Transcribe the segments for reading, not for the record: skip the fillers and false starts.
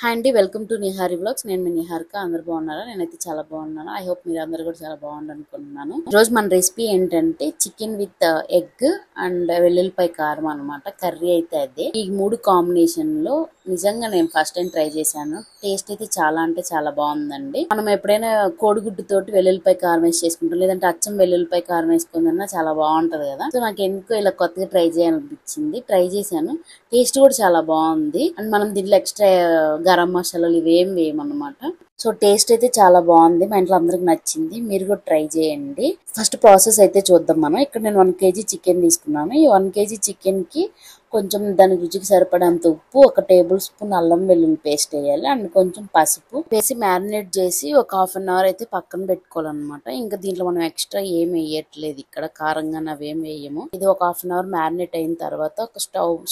Hi అండి, welcome to Nihari vlogs. నేను మీ నిహారిక. అందరు బాగున్నారా? నేనైతే చాలా బాగున్నాను. ఐ హోప్ మీరు అందరు కూడా చాలా బాగుండు అనుకుంటున్నాను. రోజు మన రెసిపీ ఏంటంటే చికెన్ విత్ ఎగ్ అండ్ వెల్లుల్లిపాయ కారం అనమాట. కర్రీ అయితే అదే. ఈ మూడు కాంబినేషన్ లో నిజంగా నేను ఫస్ట్ టైం ట్రై చేశాను. టేస్ట్ అయితే చాలా అంటే చాలా బాగుందండి. మనం ఎప్పుడైనా కోడిగుడ్డు తోటి వెల్లుల్లిపాయ కారం వేసి చేసుకుంటాం, లేదంటే అచ్చం వెల్లుల్లిపాయ కారం వేసుకుందన్నా చాలా బాగుంటది కదా. సో నాకు ఎందుకో ఇలా కొత్తగా ట్రై చేయాలనిపించింది. ట్రై చేశాను. టేస్ట్ కూడా చాలా బాగుంది. అండ్ మనం దీంట్లో ఎక్స్ట్రా గరం మసాలాలు ఇవేం వేయమన్నమాట. సో టేస్ట్ అయితే చాలా బాగుంది. మా ఇంట్లో అందరికి నచ్చింది. మీరు కూడా ట్రై చేయండి. ఫస్ట్ ప్రాసెస్ అయితే చూద్దాం. మనం ఇక్కడ నేను 1 kg చికెన్ తీసుకున్నాను. ఈ 1 kg చికెన్ కి కొంచెం దానికి రుచికి సరిపడంత ఉప్పు, 1 టేబుల్ స్పూన్ అల్లం వెల్లుల్లి పేస్ట్ వేయాలి, అండ్ కొంచెం పసుపు వేసి మ్యారినేట్ చేసి ఒక 1/2 అవర్ అయితే పక్కన పెట్టుకోవాలన్నమాట. ఇంకా దీంట్లో మనం ఎక్స్ట్రా ఏం వేయట్లేదు. ఇక్కడ కారంగా అవేం వేయము. ఇది ఒక 1/2 అవర్ మ్యారినేట్ అయిన తర్వాత ఒక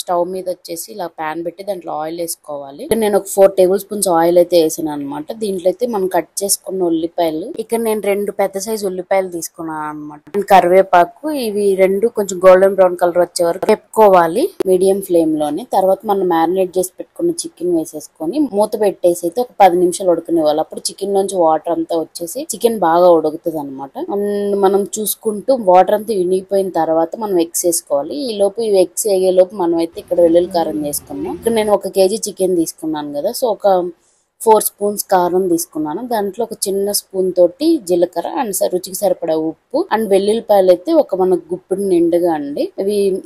స్టవ్ మీద వచ్చేసి ఇలా ప్యాన్ పెట్టి దాంట్లో ఆయిల్ వేసుకోవాలి. ఇక్కడ నేను ఒక 4 టేబుల్ స్పూన్స్ ఆయిల్ అయితే వేసాను అనమాట. దీంట్లో అయితే మనం కట్ చేసుకున్న ఉల్లిపాయలు, ఇక్కడ నేను 2 పెద్ద సైజు ఉల్లిపాయలు తీసుకున్నాను అనమాట. అండ్ కరివేపాకు, ఇవి రెండు కొంచెం గోల్డెన్ బ్రౌన్ కలర్ వచ్చే వరకు వేపుకోవాలి మీడియం ఫ్లేమ్ లోనే. తర్వాత మనం మ్యారినేట్ చేసి పెట్టుకున్న చికెన్ వేసేసుకొని మూత పెట్టేసి అయితే ఒక 10 నిమిషాలు ఉడకనివ్వాలి. అప్పుడు చికెన్ నుంచి వాటర్ అంతా వచ్చేసి చికెన్ బాగా ఉడుకుతుంది అనమాట. అండ్ మనం చూసుకుంటూ వాటర్ అంతా వినిగిపోయిన తర్వాత మనం ఎగ్స్ వేసుకోవాలి. ఈ లోపు ఇవి ఎగ్స్ వేగే లోపు మనం అయితే ఇక్కడ వెల్లుల్లి కారం చేసుకున్నాం. ఇక్కడ నేను 1 kg చికెన్ తీసుకున్నాను కదా, సో ఒక 4 స్పూన్స్ కారం తీసుకున్నాను. దాంట్లో ఒక చిన్న స్పూన్ తోటి జీలకర్ర అండ్ రుచికి సరిపడా ఉప్పు అండ్ వెల్లుల్లిపాయలు అయితే ఒక మన గుప్పిడి నిండుగా అండి.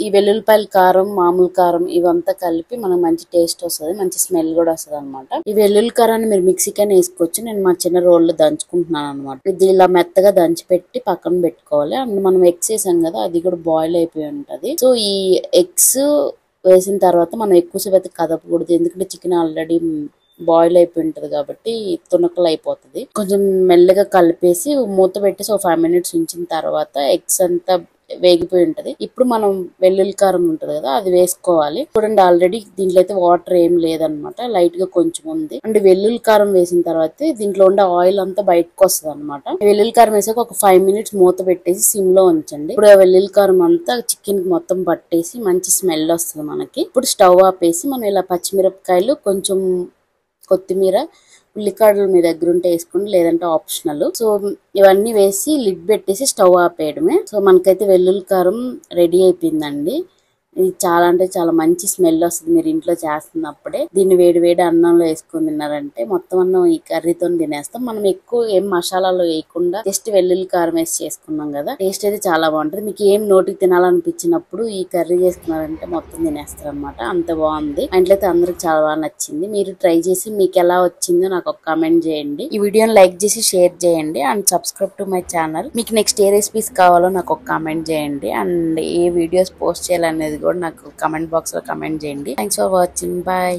ఈ వెల్లుల్లిపాయల కారం, మామూలు కారం ఇవంతా కలిపి మనకు మంచి టేస్ట్ వస్తుంది, మంచి స్మెల్ కూడా వస్తుంది అనమాట. ఈ వెల్లుల్లి కారాన్ని మీరు మిక్సీకైనా వేసుకోవచ్చు. నేను మా చిన్న రోల్లో దంచుకుంటున్నాను అనమాట. ఇది ఇలా మెత్తగా దంచి పెట్టి పక్కన పెట్టుకోవాలి. అండ్ మనం ఎగ్స్ వేసాం కదా, అది కూడా బాయిల్ అయిపోయి ఉంటది. సో ఈ ఎగ్స్ వేసిన తర్వాత మనం ఎక్కువసేపు అయితే కదపకూడదు, ఎందుకంటే చికెన్ ఆల్రెడీ బాయిల్ అయిపోయి ఉంటది కాబట్టి తునకలు అయిపోతుంది. కొంచెం మెల్లగా కలిపేసి మూత పెట్టేసి ఒక 5 minutes ఉంచిన తర్వాత ఎగ్స్ అంతా వేగిపోయి ఉంటది. ఇప్పుడు మనం వెల్లుల్లి కారం ఉంటది కదా, అది వేసుకోవాలి. చూడండి, ఆల్రెడీ దీంట్లో అయితే వాటర్ ఏం లేదనమాట, లైట్ గా కొంచెం ఉంది. అంటే వెల్లుల్లి కారం వేసిన తర్వాత దీంట్లో ఉండే ఆయిల్ అంతా బయటకు వస్తుంది అనమాట. వెల్లుల్లి కారం వేసాక ఒక 5 minutes మూత పెట్టేసి సిమ్ లో ఉంచండి. ఇప్పుడు ఆ వెల్లుల్లి కారం అంతా చికెన్ కి మొత్తం పట్టేసి మంచి స్మెల్ వస్తుంది మనకి. ఇప్పుడు స్టవ్ ఆపేసి మనం ఇలా పచ్చిమిరపకాయలు, కొంచెం కొత్తిమీర, ఉల్లికాడలు మీ దగ్గర ఉంటే వేసుకోండి, లేదంటే ఆప్షనల్. సో ఇవన్నీ వేసి లిడ్ పెట్టేసి స్టవ్ ఆపేయడమే. సో మనకైతే వెల్లుల్లి కారం రెడీ అయిపోయిందండి. ఇది చాలా అంటే చాలా మంచి స్మెల్ వస్తుంది మీరు ఇంట్లో చేస్తున్నప్పుడే. దీన్ని వేడి వేడి అన్నంలో వేసుకొని తిన్నారంటే మొత్తం అన్నం ఈ కర్రీతో తినేస్తాం. మనం ఎక్కువ ఏం మసాలాలు వేయకుండా జస్ట్ వెల్లుల్లి కారం వేసి చేసుకున్నాం కదా, టేస్ట్ అయితే చాలా బాగుంటది. మీకు ఏం నోటికి తినాలనిపించినప్పుడు ఈ కర్రీ చేసుకున్నారంటే మొత్తం తినేస్తారు అనమాట. అంత బాగుంది. మా ఇంట్లో అయితే అందరికి చాలా బాగా నచ్చింది. మీరు ట్రై చేసి మీకు ఎలా వచ్చిందో నాకు ఒక కామెంట్ చేయండి. ఈ వీడియోని లైక్ చేసి షేర్ చేయండి and subscribe to my channel. మీకు నెక్స్ట్ ఏ రెసిపీస్ కావాలో నాకు ఒక కామెంట్ చేయండి అండ్ ఏ వీడియోస్ పోస్ట్ చేయాలనేది కూడా నాకు కమెంట్ బాక్స్ లో కమెంట్ చేయండి. Thanks for watching. బాయ్.